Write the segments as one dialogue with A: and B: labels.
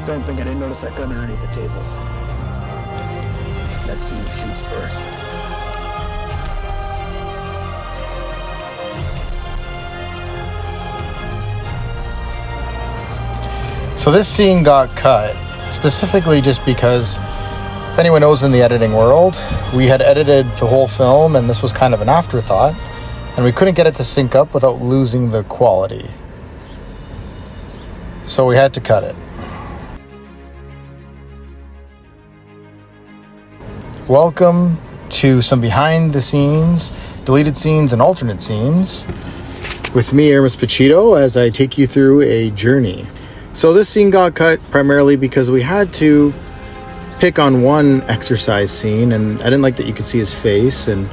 A: Don't think I didn't notice that gun underneath the table. Let's see who shoots first.
B: So this scene got cut specifically just because, if anyone knows in the editing world, we had edited the whole film and this was kind of an afterthought, and we couldn't get it to sync up without losing the quality. So we had to cut it. Welcome to some behind the scenes, deleted scenes, and alternate scenes with me, Aramis Pacitto, as I take you through a journey. So this scene got cut primarily because we had to pick on one exercise scene, and I didn't like that you could see his face, and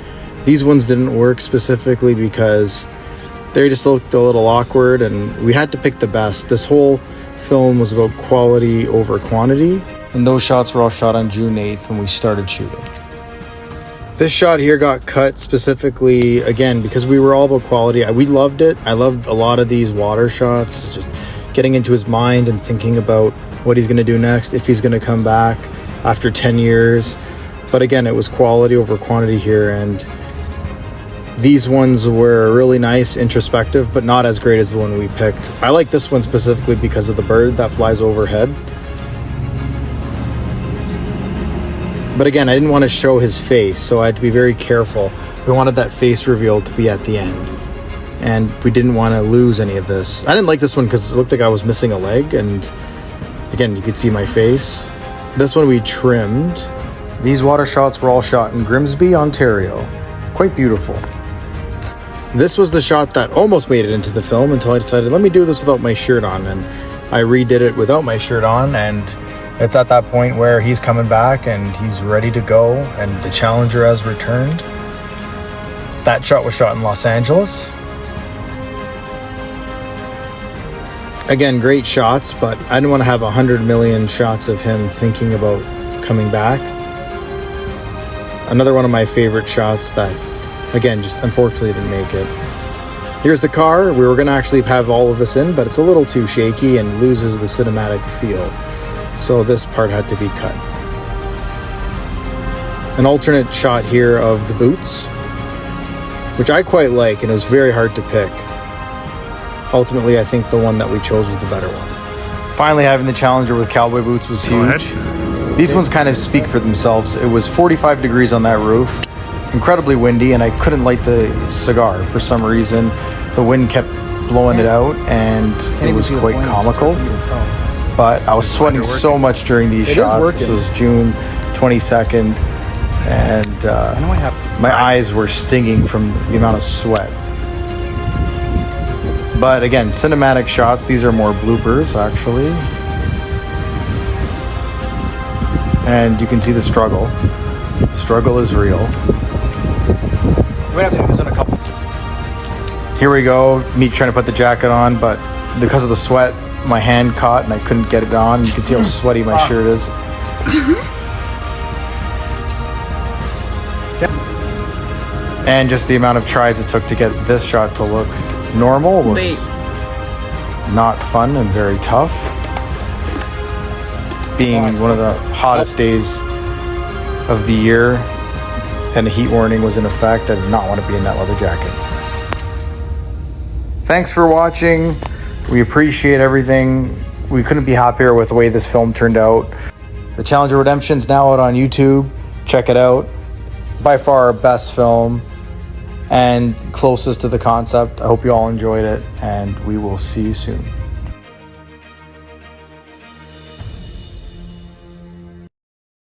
B: these ones didn't work specifically because they just looked a little awkward, and we had to pick the best. This whole film was about quality over quantity, and those shots were all shot on June 8th when we started shooting. This shot here got cut specifically, again, because we were all about quality. We loved it. I loved a lot of these water shots, just getting into his mind and thinking about what he's going to do next, if he's going to come back after 10 years. But again, it was quality over quantity here, and these ones were really nice, introspective, but not as great as the one we picked. I like this one specifically because of the bird that flies overhead. But again, I didn't want to show his face, so I had to be very careful. We wanted that face reveal to be at the end, and we didn't want to lose any of this. I didn't like this one because it looked like I was missing a leg, and again, you could see my face. This one we trimmed. These water shots were all shot in Grimsby, Ontario. Quite beautiful. This was the shot that almost made it into the film until I decided, let me do this without my shirt on, and I redid it without my shirt on, and it's at that point where he's coming back and he's ready to go, and the Challenger has returned. That shot was shot in Los Angeles. Again, great shots, but I didn't want to have 100 million shots of him thinking about coming back. Another one of my favorite shots that, again, just unfortunately didn't make it. Here's the car. We were going to actually have all of this in, but it's a little too shaky and loses the cinematic feel. So this part had to be cut. An alternate shot here of the boots, which I quite like, and it was very hard to pick. Ultimately, I think the one that we chose was the better one. Finally, having the Challenger with cowboy boots was huge. These ones kind of speak for themselves. It was 45 degrees on that roof, incredibly windy, and I couldn't light the cigar for some reason. The wind kept blowing it out, and it was quite comical. But I was sweating so much during these shots. This was June 22nd, and my eyes were stinging from the amount of sweat. But again, cinematic shots. These are more bloopers, actually. And you can see the struggle. The struggle is real. We're gonna have to do this in a couple. Here we go. Me trying to put the jacket on, but because of the sweat, my hand caught and I couldn't get it on. You can see how sweaty my shirt is. And just the amount of tries it took to get this shot to look normal was not fun and very tough. Being one of the hottest days of the year and a heat warning was in effect, I did not want to be in that leather jacket. Thanks for watching. We appreciate everything. We couldn't be happier with the way this film turned out. The Challenger Redemption is now out on YouTube. Check it out. By far our best film and closest to the concept. I hope you all enjoyed it, and we will see you soon.